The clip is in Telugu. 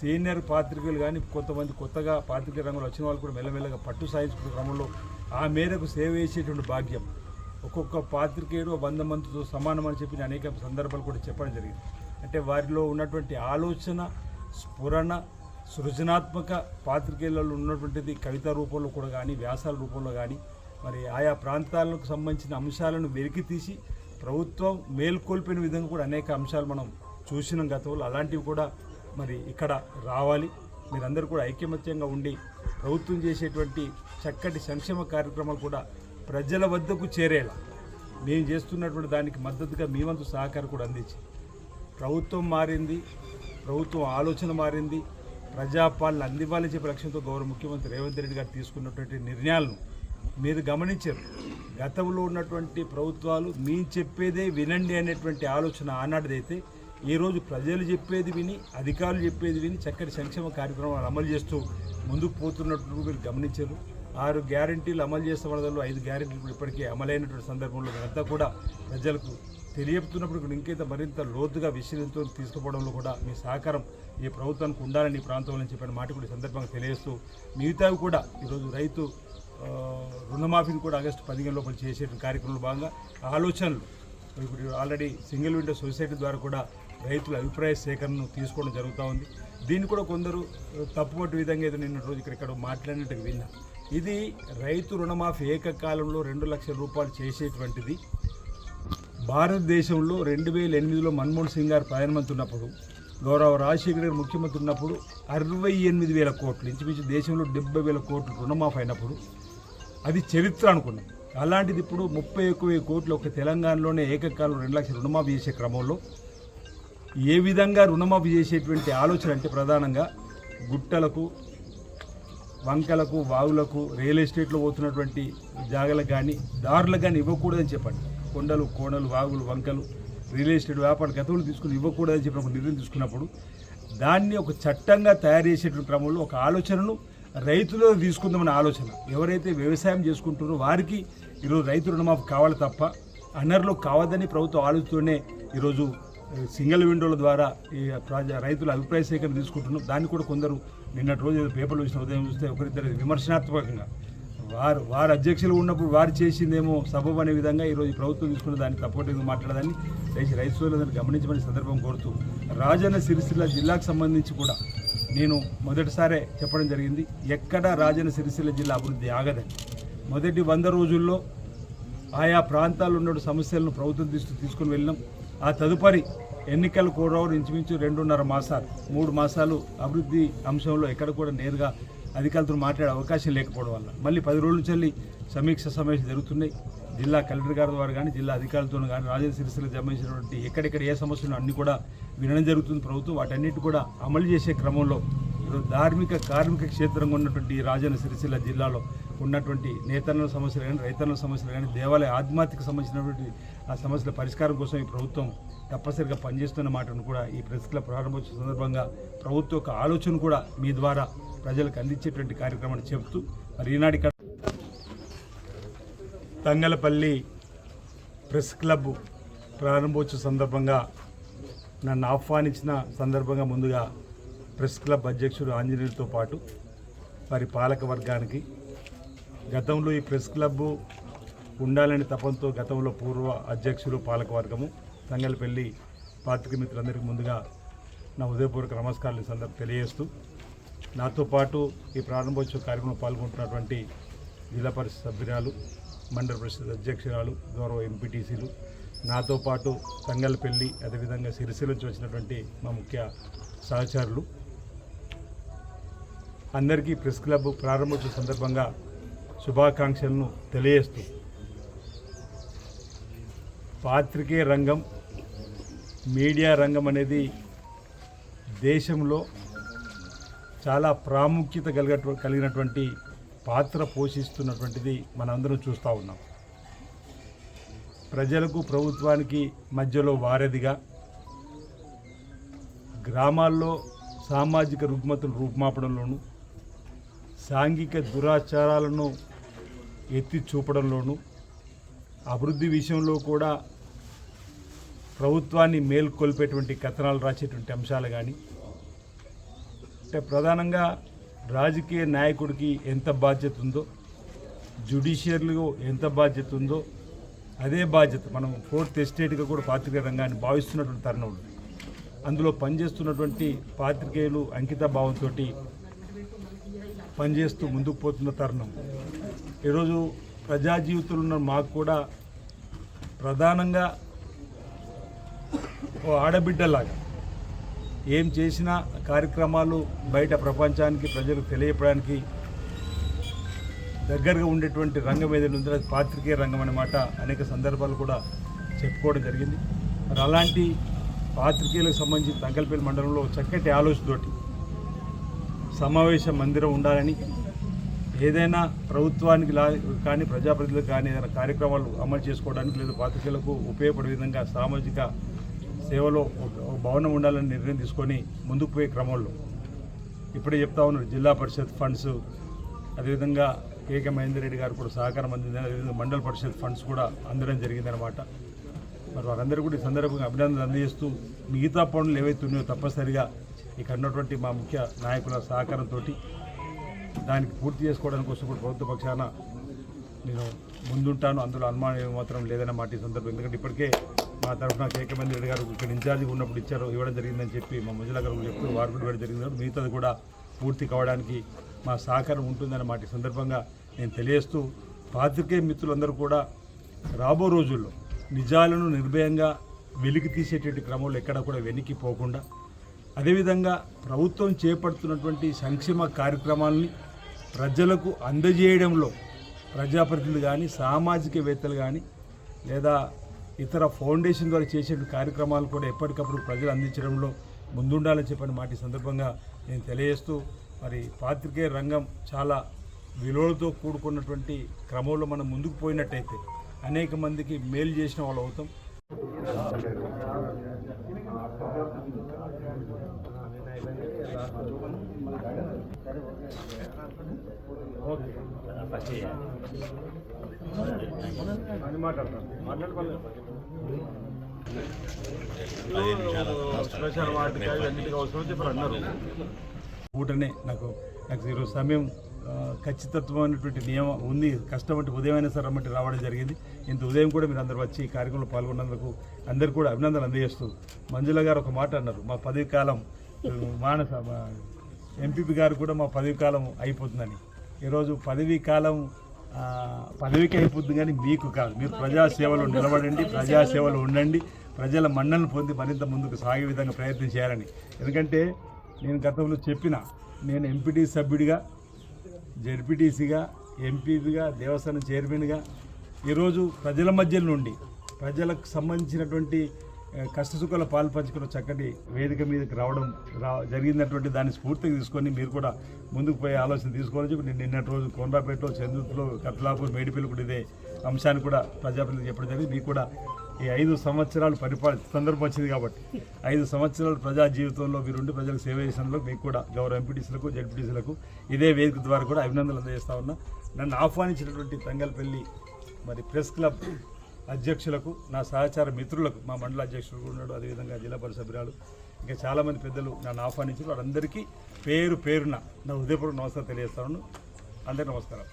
సీనియర్ పాత్రికలు కానీ కొంతమంది కొత్తగా పాత్రికేయ రంగంలో వచ్చిన వాళ్ళు కూడా మెల్లమెల్లగా పట్టు సాధించుకునే క్రమంలో ఆ మేరకు సేవ చేసేటువంటి భాగ్యం ఒక్కొక్క పాత్రికేయుడు 100 మందితో సమానం అని చెప్పి అనేక సందర్భాలు కూడా చెప్పడం జరిగింది. అంటే వారిలో ఉన్నటువంటి ఆలోచన, స్ఫురణ, సృజనాత్మక పాత్రికేయులలో ఉన్నటువంటిది కవిత రూపంలో కూడా కానీ, వ్యాసాల రూపంలో కానీ మరి ఆయా ప్రాంతాలకు సంబంధించిన అంశాలను వెలికి తీసి ప్రభుత్వం మేల్కొల్పిన విధంగా కూడా అనేక అంశాలు మనం చూసినాం గతంలో. అలాంటివి కూడా మరి ఇక్కడ రావాలి. మీరందరూ కూడా ఐకమత్యంగా ఉండి ప్రభుత్వం చేసేటువంటి చక్కటి సంక్షేమ కార్యక్రమాలు కూడా ప్రజల వద్దకు చేరేలా మేము చేస్తున్నటువంటి దానికి మద్దతుగా మీ వంతు సహకారం కూడా అందించి ప్రభుత్వం మారింది, ప్రభుత్వం ఆలోచన మారింది, ప్రజాపాలన అందివ్వాలని చెప్పే లక్ష్యంతో గౌరవ ముఖ్యమంత్రి రేవంత్ రెడ్డి గారు తీసుకున్నటువంటి నిర్ణయాలను మీరు గమనించారు. గతంలో ఉన్నటువంటి ప్రభుత్వాలు మేము చెప్పేదే వినండి అనేటువంటి ఆలోచన ఆనాటిదైతే ఈరోజు ప్రజలు చెప్పేది విని, అధికారులు చెప్పేది విని చక్కటి సంక్షేమ కార్యక్రమాలు అమలు చేస్తూ ముందుకు పోతున్నట్టు మీరు గమనించారు. 6 గ్యారెంటీలు అమలు చేసే వాళ్ళలో 5 గ్యారెంటీలు ఇప్పటికే అమలైనటువంటి సందర్భంలో అంతా కూడా ప్రజలకు తెలియపుతున్నప్పుడు ఇంకైతే మరింత లోతుగా విశ్లేషణతో తీసుకుపోవడంలో కూడా మీ సహకారం ఈ ప్రభుత్వానికి ఉండాలని ఈ ప్రాంతంలో చెప్పిన మాట కూడా ఈ సందర్భంగా తెలియజేస్తూ మిగతావి కూడా ఈరోజు రైతు రుణమాఫీని కూడా ఆగస్టు 15 లోపల చేసే కార్యక్రమంలో భాగంగా ఆలోచనలు ఇప్పుడు ఆల్రెడీ సింగిల్ విండో సొసైటీ ద్వారా కూడా రైతుల అభిప్రాయ సేకరణను తీసుకోవడం జరుగుతూ ఉంది. దీన్ని కూడా కొందరు తప్పుపట్టు విధంగా ఏదో నిన్న రోజు ఇక్కడ మాట్లాడినట్టుగా విన్నా. ఇది రైతు రుణమాఫీ ఏకకాలంలో 2 లక్షల రూపాయలు చేసేటువంటిది భారతదేశంలో 2008లో మన్మోహన్ సింగ్ గారు ప్రధానమంత్రి ఉన్నప్పుడు, గౌరవ రాజశేఖర్ గారు ముఖ్యమంత్రి ఉన్నప్పుడు 68,000 కోట్లు, ఇంచుమించు దేశంలో 70,000 కోట్లు రుణమాఫీ అయినప్పుడు అది చరిత్ర అనుకున్నాం. అలాంటిది ఇప్పుడు 31,000 కోట్లు ఒక తెలంగాణలోనే ఏకకాలం 2 లక్షల రుణమాఫీ చేసే క్రమంలో ఏ విధంగా రుణమాఫీ చేసేటువంటి ఆలోచన అంటే ప్రధానంగా గుట్టలకు, వంకలకు, వాగులకు, రియల్ ఎస్టేట్లో పోతున్నటువంటి జాగలకు కానీ దారులకు కానీ ఇవ్వకూడదని చెప్పండి. కొండలు, కోణలు, వాగులు, వంకలు, రియల్ ఎస్టేట్ వ్యాపారం గతంలో తీసుకుని ఇవ్వకూడదని చెప్పినప్పుడు నిర్ణయం తీసుకున్నప్పుడు దాన్ని ఒక చట్టంగా తయారు చేసేటువంటి క్రమంలో ఒక ఆలోచనను రైతులో తీసుకుందామనే ఆలోచన. ఎవరైతే వ్యవసాయం చేసుకుంటున్నారో వారికి ఈరోజు రైతు రుణమాఫీ కావాలి తప్ప అనర్లో కావద్దని ప్రభుత్వం ఆలోచనతోనే ఈరోజు సింగిల్ విండోల ద్వారా ఈ రైతుల అభిప్రాయ సేకరణ తీసుకుంటున్నాం. దాన్ని కూడా కొందరు నిన్నటి రోజు పేపర్లు చూసిన ఉదయం చూస్తే ఒకరిద్దరు విమర్శనాత్మకంగా వారు అధ్యక్షులు ఉన్నప్పుడు వారు చేసిందేమో సబబు అనే విధంగా ఈరోజు ప్రభుత్వం తీసుకున్న దాన్ని తప్పకుండా మాట్లాడదాన్ని రైతు సోదరులందరూ గమనించమని సందర్భం కోరుతూ, రాజన్న సిరిసిల్ల జిల్లాకు సంబంధించి కూడా నేను మొదటిసారే చెప్పడం జరిగింది, ఎక్కడ రాజన్న సిరిసిల్ల జిల్లా అభివృద్ధి ఆగదని. మొదటి 100 రోజుల్లో ఆయా ప్రాంతాల్లో ఉన్న సమస్యలను ప్రభుత్వం తీసుకుని వెళ్ళినాం. ఆ తదుపరి ఎన్నికలు కూడా ఇంచుమించు 2.5 మాసాలు 3 మాసాలు అభివృద్ధి అంశంలో ఎక్కడ కూడా నేరుగా అధికారులతో మాట్లాడే అవకాశం లేకపోవడం వల్ల మళ్ళీ 10 రోజుల నుంచి సమీక్ష సమావేశాలు జరుగుతున్నాయి. జిల్లా కలెక్టర్ గారి ద్వారా కానీ, జిల్లా అధికారులతో కానీ, రాజన్న సిరిసిల్లకు సంబంధించినటువంటి ఎక్కడెక్కడ ఏ సమస్యలు అన్నీ కూడా వినడం జరుగుతుంది ప్రభుత్వం. వాటన్నిటి కూడా అమలు చేసే క్రమంలో ఈరోజు ధార్మిక, కార్మిక క్షేత్రంగా ఉన్నటువంటి రాజన్న సిరిసిల్ల జిల్లాలో ఉన్నటువంటి నేతన్నల సమస్యలు కానీ, రైతన్నల సమస్యలు కానీ, దేవాలయ ఆధ్యాత్మిక సంబంధించినటువంటి ఆ సమస్యల పరిష్కారం కోసం ఈ ప్రభుత్వం తప్పనిసరిగా పనిచేస్తున్న మాటను కూడా ఈ ప్రెస్ క్లబ్ ప్రారంభోత్సవ సందర్భంగా ప్రభుత్వ యొక్క ఆలోచన కూడా మీ ద్వారా ప్రజలకు అందించేటువంటి కార్యక్రమాన్ని చెబుతూ, మరి ఈనాడు ఇక్కడ తంగలపల్లి ప్రెస్ క్లబ్ ప్రారంభోత్సవ సందర్భంగా నన్ను ఆహ్వానించిన సందర్భంగా ముందుగా ప్రెస్ క్లబ్ అధ్యక్షుడు ఆంజనేయులతో పాటు వారి పాలక వర్గానికి, గతంలో ఈ ప్రెస్ క్లబ్ ఉండాలని తపంతో గతంలో పూర్వ అధ్యక్షులు పాలకవర్గము తంగలపల్లి పాత్రిక మిత్రులందరికీ ముందుగా నా ఉదయపూర్వక నమస్కారాలు సందర్భం తెలియజేస్తూ, నాతో పాటు ఈ ప్రారంభోత్సవ కార్యక్రమంలో పాల్గొంటున్నటువంటి జిల్లా పరిషత్ సభ్యురాలు, మండల పరిషత్ అధ్యక్షురాలు, గౌరవ ఎంపీటీసీలు, నాతో పాటు తంగలపల్లి అదేవిధంగా సిరిసిల్ల నుంచి వచ్చినటువంటి మా ముఖ్య సహచరులు అందరికీ ప్రెస్ క్లబ్ ప్రారంభోత్సవ సందర్భంగా శుభాకాంక్షలను తెలియజేస్తూ, పాత్రికేయ రంగం, మీడియా రంగం అనేది దేశంలో చాలా ప్రాముఖ్యత కలిగినటువంటి పాత్ర పోషిస్తున్నటువంటిది మనందరం చూస్తూ ఉన్నాం. ప్రజలకు, ప్రభుత్వానికి మధ్యలో వారధిగా, గ్రామాల్లో సామాజిక రుగ్మతలు రూపుమాపడంలోనూ, సాంఘిక దురాచారాలను ఎత్తి చూపడంలోనూ, అభివృద్ధి విషయంలో కూడా ప్రభుత్వాన్ని మేల్కొల్పేటువంటి కథనాలు రాసేటువంటి అంశాలు కానీ, అంటే ప్రధానంగా రాజకీయ నాయకుడికి ఎంత బాధ్యత ఉందో, జ్యుడిషియర్లో ఎంత బాధ్యత ఉందో అదే బాధ్యత మనం ఫోర్త్ ఎస్టేట్గా కూడా పాత్రికేయ రంగాన్ని భావిస్తున్నటువంటి తరుణంలో అందులో పనిచేస్తున్నటువంటి పాత్రికేయులు అంకిత భావంతో పనిచేస్తూ ముందుకు పోతున్న తరుణం. ఈరోజు ప్రజా జీవితంలో ఉన్న మాకు కూడా ప్రధానంగా ఓ ఆడబిడ్డలాగా ఏం చేసినా కార్యక్రమాలు బయట ప్రపంచానికి ప్రజలకు తెలియపడానికి దగ్గరగా ఉండేటువంటి రంగం ఏదైనా ఉందో అది పాత్రికేయ రంగం అన్నమాట. అనేక సందర్భాలు కూడా చెప్పుకోవడం జరిగింది. మరి అలాంటి పాత్రికేయులకు సంబంధించి తంగల్పల్లి మండలంలో చక్కటి ఆలోచనతోటి సమావేశ మందిరం ఉండాలని, ఏదైనా ప్రభుత్వానికి కానీ ప్రజాప్రతినిధులకు కానీ ఏదైనా కార్యక్రమాలు అమలు చేసుకోవడానికి లేదా పాత్రికేయులకు ఉపయోగపడే విధంగా సామాజిక సేవలో ఒక భవనం ఉండాలని నిర్ణయం తీసుకొని ముందుకు పోయే క్రమంలో ఇప్పుడే చెప్తా ఉన్నారు జిల్లా పరిషత్ ఫండ్స్, అదేవిధంగా కేకే మహేందర్ రెడ్డి గారు కూడా సహకారం అందింది, అదేవిధంగా మండల పరిషత్ ఫండ్స్ కూడా అందడం జరిగిందనమాట. మరి వారందరూ కూడా ఈ సందర్భంగా అభినందనలు అందజేస్తూ మిగతా పనులు ఏవైతే ఉన్నాయో తప్పనిసరిగా ఇక్కడ ఉన్నటువంటి మా ముఖ్య నాయకుల సహకారంతో దానికి పూర్తి చేసుకోవడానికి కోసం కూడా ప్రభుత్వ పక్షాన నేను ముందుంటాను. అందులో అనుమానం మాత్రం లేదన్న మాట ఈ సందర్భం. ఎందుకంటే ఇప్పటికే మా తరఫున కేకే మహేందర్ రెడ్డి గారు ఇక్కడ ఇన్ఛార్జిగా ఉన్నప్పుడు ఇవ్వడం జరిగిందని చెప్పి మా మంజుల గారు చెప్తూ వారు కూడా ఇవ్వడం జరిగింది. మిగతాది కూడా పూర్తి కావడానికి మా సహకారం ఉంటుందన్న మాట ఈ సందర్భంగా నేను తెలియజేస్తూ పాత్రికేయ మిత్రులందరూ కూడా రాబో రోజుల్లో నిజాలను నిర్భయంగా వెలికి తీసేటువంటి క్రమంలో ఎక్కడ కూడా వెనక్కి పోకుండా, అదేవిధంగా ప్రభుత్వం చేపడుతున్నటువంటి సంక్షేమ కార్యక్రమాలని ప్రజలకు అందజేయడంలో ప్రజాప్రతినిధులు కానీ సామాజికవేత్తలు కానీ లేదా ఇతర ఫౌండేషన్ ద్వారా చేసే కార్యక్రమాలు కూడా ఎప్పటికప్పుడు ప్రజలు అందించడంలో ముందుండాలని చెప్పిన మాట ఈ సందర్భంగా నేను తెలియజేస్తూ, మరి పాత్రికేయ రంగం చాలా విలువలతో కూడుకున్నటువంటి క్రమంలో మనం ముందుకు పోయినట్టయితే అనేక మందికి మేలు చేసిన వాళ్ళు అవుతాం. ఊటనే నాకు ఈరోజు సమయం ఖచ్చితత్వమైనటువంటి నియమం ఉంది. కష్టపడి ఉదయమైనా సరే రమ్మంటే రావడం జరిగింది. ఇంత ఉదయం కూడా మీరు అందరు వచ్చి ఈ కార్యక్రమంలో పాల్గొన్నందుకు అందరికీ కూడా అభినందనలు అందజేస్తూ మంజుల గారు ఒక మాట అన్నారు, మా పదవి కాలం మానస ఎంపీపీ గారు కూడా మా పదవి కాలం అయిపోతుందని. ఈరోజు పదవీ కాలం పదవికి అయిపోతుంది కానీ మీకు కాదు. మీరు ప్రజాసేవలో నిలబడండి, ప్రజాసేవలో ఉండండి, ప్రజల మన్నలను పొంది మరింత ముందుకు సాగే విధంగా ప్రయత్నం చేయాలని. ఎందుకంటే నేను గతంలో చెప్పిన నేను ఎంపీటీ సభ్యుడిగా, జెడ్పీటీసీగా, ఎంపీపీగా, దేవస్థానం చైర్మన్గా ఈరోజు ప్రజల మధ్య నుండి ప్రజలకు సంబంధించినటువంటి కష్టసుఖాల పాలు పంచుకున్న చక్కటి వేదిక మీదకి రావడం జరిగినటువంటి దాన్ని స్ఫూర్తిగా తీసుకొని మీరు కూడా ముందుకు పోయే ఆలోచన తీసుకోవాలని చెప్పి నేను నిన్నటి రోజు కోనరాపేటలో, చంద్రులో, కత్లాపూర్, మేడిపల్లి కూడా ఇదే అంశాన్ని కూడా ప్రజాప్రతినిధులు చెప్పడం జరిగింది. మీకు కూడా ఈ 5 సంవత్సరాలు సందర్భం వచ్చింది కాబట్టి 5 సంవత్సరాలు ప్రజా జీవితంలో మీరుండి ప్రజలకు సేవ చేసినందులో మీకు కూడా గౌరవ ఎంపీటీసీలకు, జెడ్పీటీసీలకు ఇదే వేదిక ద్వారా కూడా అభినందనలు అందజేస్తా ఉన్నా. నన్ను ఆహ్వానించినటువంటి తంగల్పల్లి మరి ప్రెస్ క్లబ్ అధ్యక్షులకు, నా సహచార మిత్రులకు, మా మండల అధ్యక్షుడు ఉన్నాడు, అదేవిధంగా జిల్లా పరిషత్ సభ్యురాలు, ఇంకా చాలామంది పెద్దలు నన్ను ఆహ్వానించారు. వారందరికీ పేరు పేరున నా హృదయపూర్వక నమస్కారం తెలియజేస్తా ఉన్నాను. అందరికీ నమస్కారం.